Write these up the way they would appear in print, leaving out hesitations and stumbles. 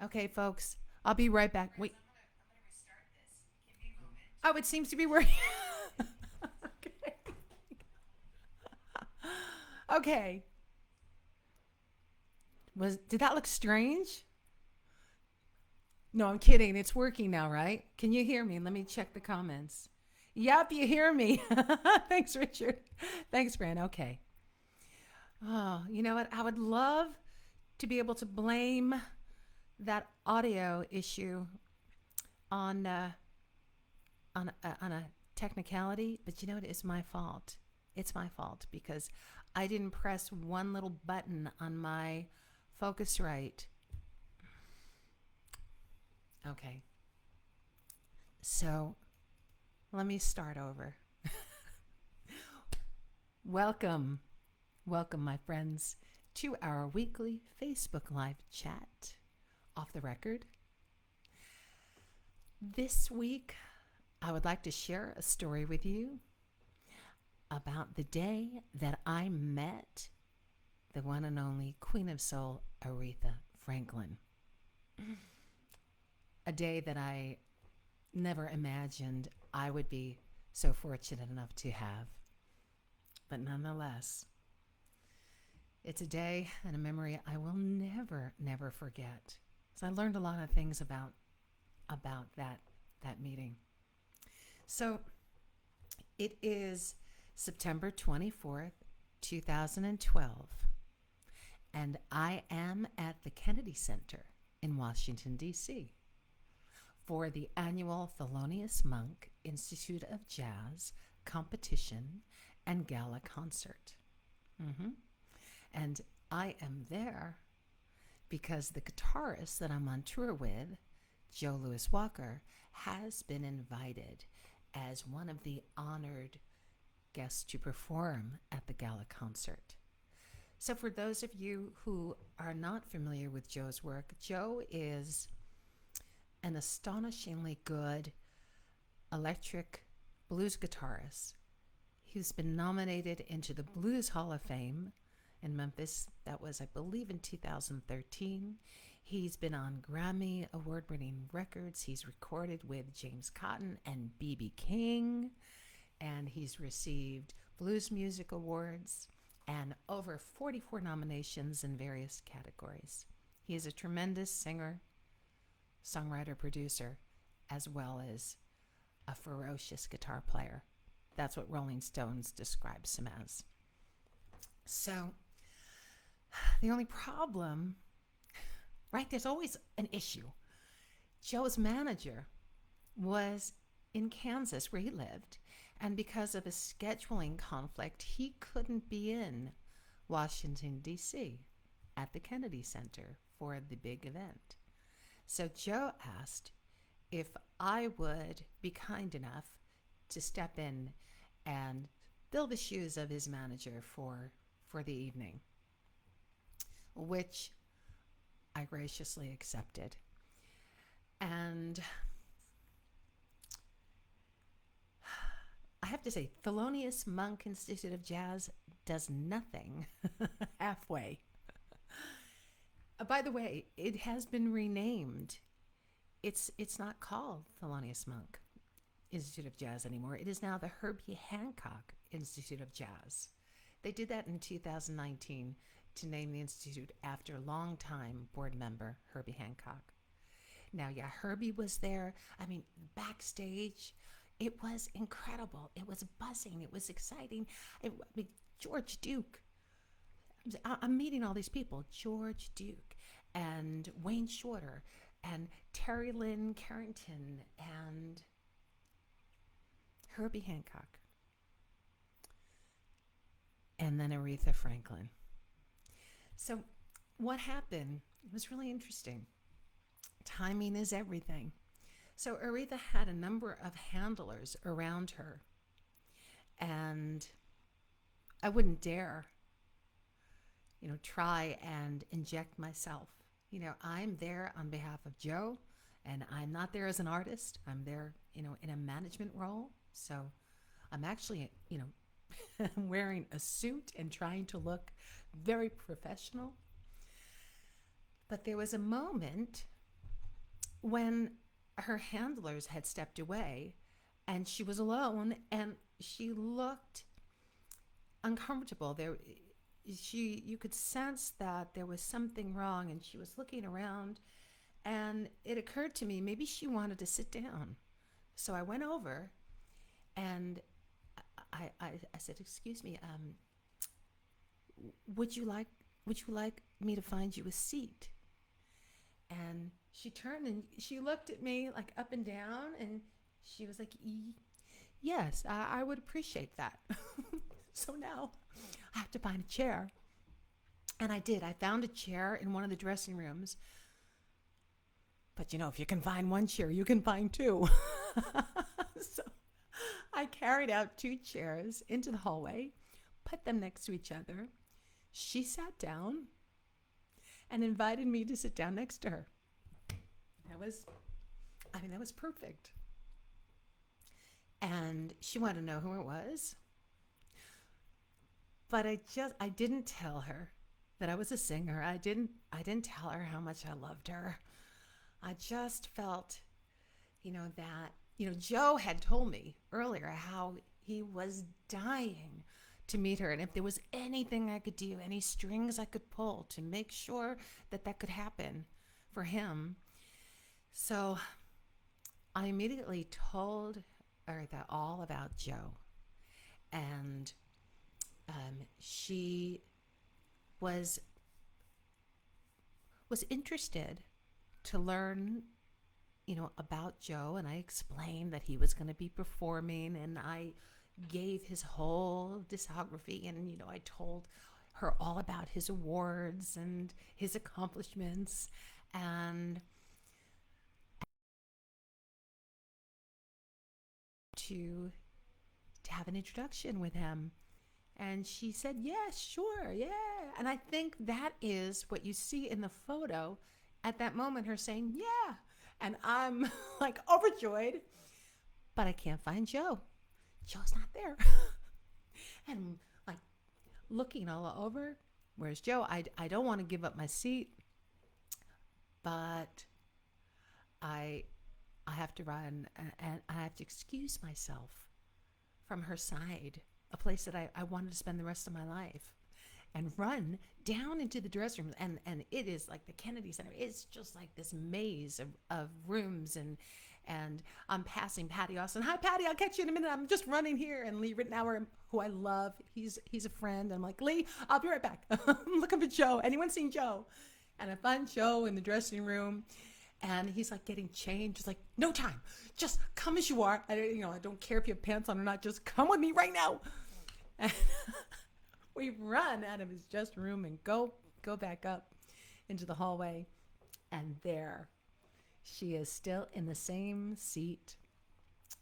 Okay, folks, I'll be right back. Wait. Oh, it seems to be working. Okay. Okay. Did that look strange? No, I'm kidding. It's working now, right? Can you hear me? Let me check the comments. Yep, you hear me. Thanks, Richard. Thanks, Fran. Okay. Oh, you know what? I would love to be able to blame that audio issue on on a technicality, but you know what? It's my fault. It's my fault because I didn't press one little button on my Focusrite. Okay, so let me start over. Welcome, welcome, my friends, to our weekly Facebook Live chat. Off the record. This week, I would like to share a story with you about the day that I met the one and only Queen of Soul, Aretha Franklin. A day that I never imagined I would be so fortunate enough to have. But nonetheless, it's a day and a memory I will never, never forget. So I learned a lot of things about that meeting. So it is September 24th, 2012, and I am at the Kennedy Center in Washington, D.C. for the annual Thelonious Monk Institute of Jazz competition and gala concert. Mm-hmm. And I am there because the guitarist that I'm on tour with, Joe Louis Walker, has been invited as one of the honored guests to perform at the gala concert. So for those of you who are not familiar with Joe's work, Joe is an astonishingly good electric blues guitarist. He's been nominated into the Blues Hall of Fame in Memphis. That was, I believe, in 2013. He's been on Grammy award-winning records. He's recorded with James Cotton and B.B. King, and he's received Blues Music Awards and over 44 nominations in various categories. He is a tremendous singer, songwriter, producer, as well as a ferocious guitar player. That's what Rolling Stones describes him as. So, the only problem, right, there's always an issue. Joe's manager was in Kansas where he lived, and because of a scheduling conflict, he couldn't be in Washington, D.C. at the Kennedy Center for the big event. So Joe asked if I would be kind enough to step in and fill the shoes of his manager for the evening, which I graciously accepted. And I have to say, Thelonious Monk Institute of Jazz does nothing halfway. By the way, it has been renamed. It's not called Thelonious Monk Institute of Jazz anymore. It is now the Herbie Hancock Institute of Jazz. They did that in 2019 to name the institute after longtime board member Herbie Hancock. Now, yeah, Herbie was there. I mean, backstage, it was incredible. It was buzzing. It was exciting. George Duke. I'm meeting all these people. George Duke and Wayne Shorter and Terry Lynn Carrington and Herbie Hancock. And then Aretha Franklin. So what happened was really interesting. Timing is everything. So Aretha had a number of handlers around her, and I wouldn't dare, try and inject myself. I'm there on behalf of Joe, and I'm not there as an artist. I'm there, in a management role. So I'm actually, wearing a suit and trying to look very professional. But there was a moment when her handlers had stepped away and she was alone and she looked uncomfortable. You could sense that there was something wrong, and she was looking around, and it occurred to me maybe she wanted to sit down. So I went over and I said, "Excuse me, would you like me to find you a seat?" And she turned and she looked at me like up and down, and she was like, "Yes, I would appreciate that." So now I have to find a chair. And I did. I found a chair in one of the dressing rooms. But if you can find one chair, you can find two. So I carried out two chairs into the hallway, put them next to each other. She sat down and invited me to sit down next to her. That was perfect. And she wanted to know who it was. But I didn't tell her that I was a singer. I didn't tell her how much I loved her. I just felt, that Joe had told me earlier how he was dying to meet her, and if there was anything I could do, any strings I could pull to make sure that could happen for him. So I immediately told Aretha all about Joe, and she was interested to learn, about Joe, and I explained that he was going to be performing, and I gave his whole discography, and I told her all about his awards and his accomplishments, and to have an introduction with him. And she said, "Yes, sure, yeah." And I think that is what you see in the photo at that moment, her saying, "Yeah." And I'm like overjoyed, but I can't find Joe. Joe's not there. And like looking all over, where's Joe? I don't want to give up my seat, but I have to run, and I have to excuse myself from her side, a place that I wanted to spend the rest of my life, and run down into the dressing room. And it is like the Kennedy Center. It's just like this maze of rooms, and I'm passing Patty Austin. "Hi, Patty, I'll catch you in a minute. I'm just running here." And Lee Rittenauer, who I love, he's a friend. I'm like, "Lee, I'll be right back." I'm looking for Joe. Anyone seen Joe? And I find Joe in the dressing room, and he's like getting changed. He's like, "No time. Just come as you are. I don't care if you have pants on or not. Just come with me right now." And we run out of his dressing room and go back up into the hallway. And there she is, still in the same seat.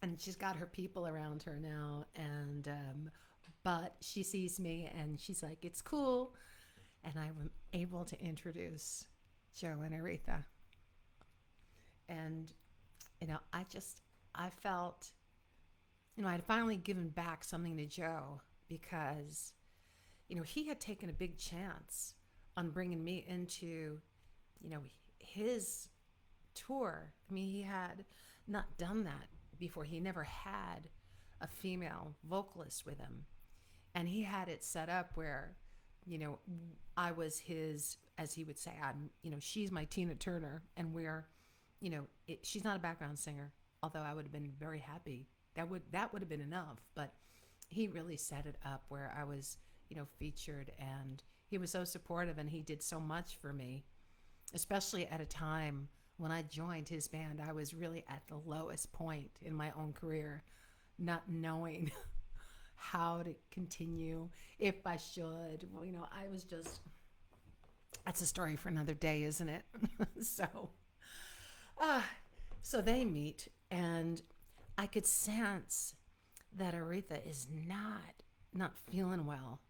And she's got her people around her now. And but she sees me and she's like, "It's cool." And I was able to introduce Joe and Aretha. And I felt, I'd finally given back something to Joe, because he had taken a big chance on bringing me into his tour. I mean, he had not done that before. He never had a female vocalist with him, and he had it set up where I was his, as he would say, she's my Tina Turner, and we're she's not a background singer, although I would have been very happy. That would have been enough. But he really set it up where I was, featured, and he was so supportive, and he did so much for me, especially at a time when I joined his band. I was really at the lowest point in my own career, not knowing how to continue, if I should. I was just, that's a story for another day, isn't it? So they meet, and I could sense that Aretha is not feeling well.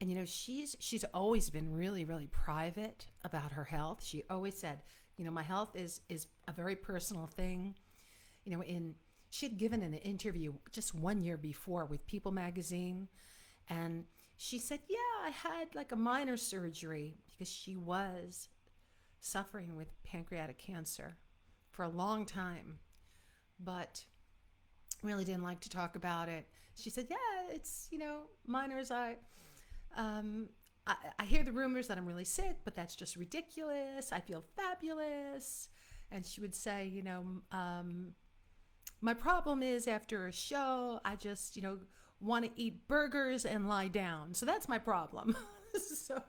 And she's always been really, really private about her health. She always said, my health is a very personal thing. She had given an interview just 1 year before with People magazine, and she said, "Yeah, I had like a minor surgery," because she was suffering with pancreatic cancer for a long time, but really didn't like to talk about it. She said, "Yeah, it's minor. Um, I hear the rumors that I'm really sick, but that's just ridiculous. I feel fabulous." And she would say, my problem is after a show, I just, want to eat burgers and lie down. So that's my problem. So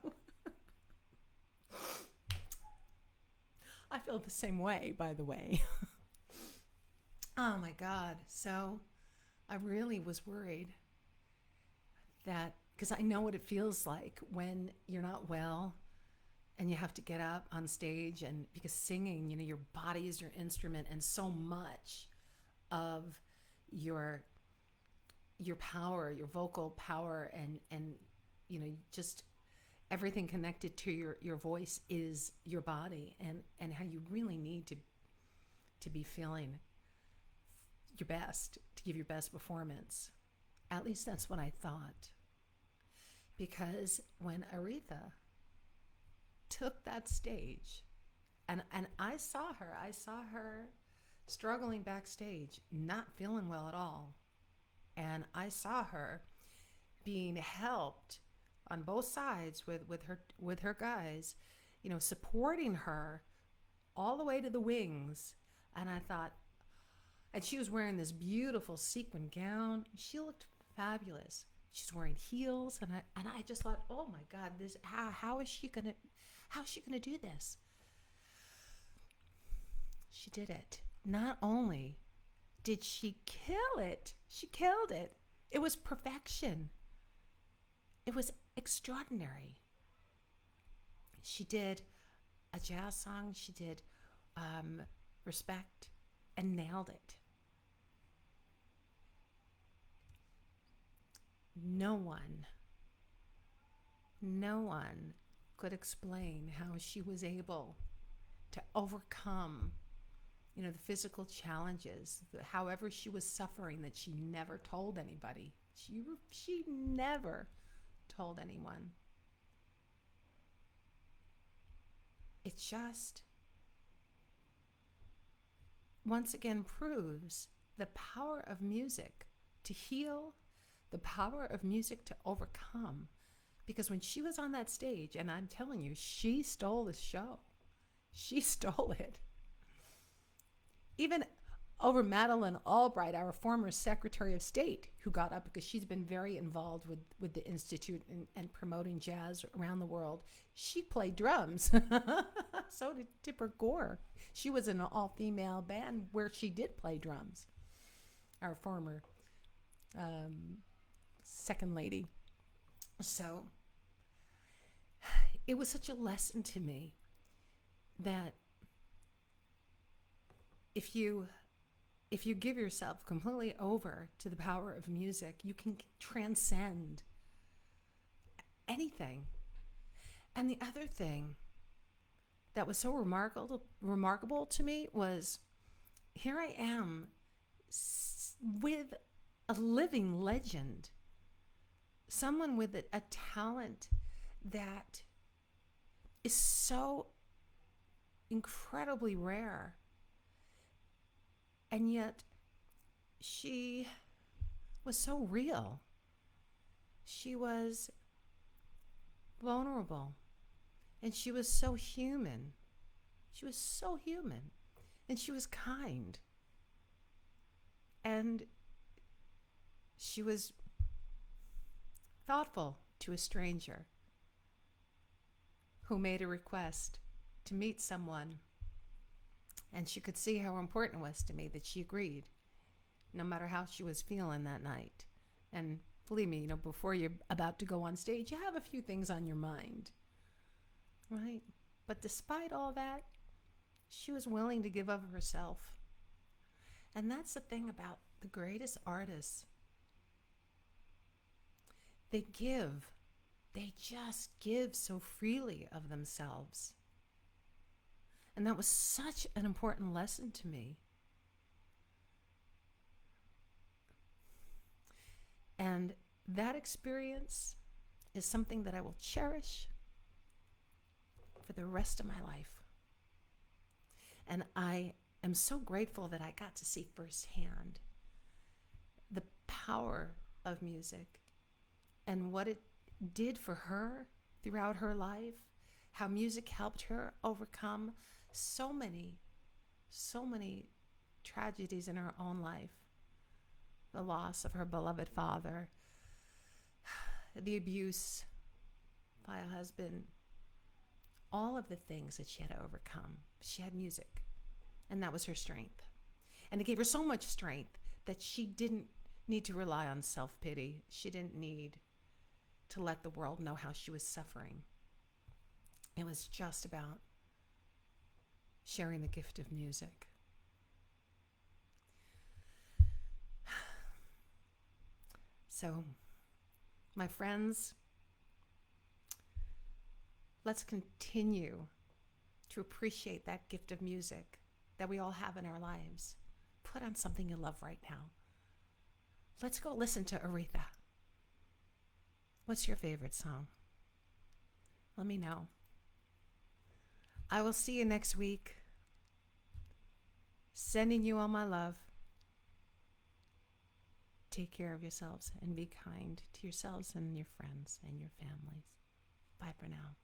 I feel the same way, by the way. Oh my God. So I really was worried that, because I know what it feels like when you're not well and you have to get up on stage, and because singing, your body is your instrument, and so much of your power, your vocal power, and just everything connected to your voice is your body, and how you really need to be feeling your best, to give your best performance. At least that's what I thought. Because when Aretha took that stage, and I saw her struggling backstage, not feeling well at all. And I saw her being helped on both sides with her guys, supporting her all the way to the wings. And I thought, and she was wearing this beautiful sequin gown. She looked fabulous. She's wearing heels, and I just thought, oh my God, this how's she gonna do this? She did it. Not only did she kill it, she killed it. It was perfection. It was extraordinary. She did a jazz song. She did Respect, and nailed it. No one could explain how she was able to overcome, the physical challenges, however she was suffering, that she never told anybody. She never told anyone. It just once again proves the power of music to heal, the power of music to overcome. Because when she was on that stage, and I'm telling you, she stole the show. She stole it. Even over Madeleine Albright, our former Secretary of State, who got up because she's been very involved with the Institute and promoting jazz around the world. She played drums. So did Tipper Gore. She was in an all-female band where she did play drums. Our former second lady. So it was such a lesson to me that if you give yourself completely over to the power of music, you can transcend anything. And the other thing that was so remarkable to me was, here I am with a living legend, someone with a talent that is so incredibly rare. And yet she was so real. She was vulnerable. And she was so human. She was so human. And she was kind. And she was thoughtful to a stranger who made a request to meet someone. And she could see how important it was to me that she agreed, no matter how she was feeling that night. And believe me, before you're about to go on stage, you have a few things on your mind, right? But despite all that, she was willing to give of herself. And that's the thing about the greatest artists. They just give so freely of themselves. And that was such an important lesson to me. And that experience is something that I will cherish for the rest of my life. And I am so grateful that I got to see firsthand the power of music and what it did for her throughout her life, how music helped her overcome so many tragedies in her own life. The loss of her beloved father, the abuse by a husband, all of the things that she had to overcome. She had music, and that was her strength. And it gave her so much strength that she didn't need to rely on self-pity. She didn't need to let the world know how she was suffering. It was just about sharing the gift of music. So, my friends, let's continue to appreciate that gift of music that we all have in our lives. Put on something you love right now. Let's go listen to Aretha. What's your favorite song? Let me know. I will see you next week. Sending you all my love. Take care of yourselves and be kind to yourselves and your friends and your families. Bye for now.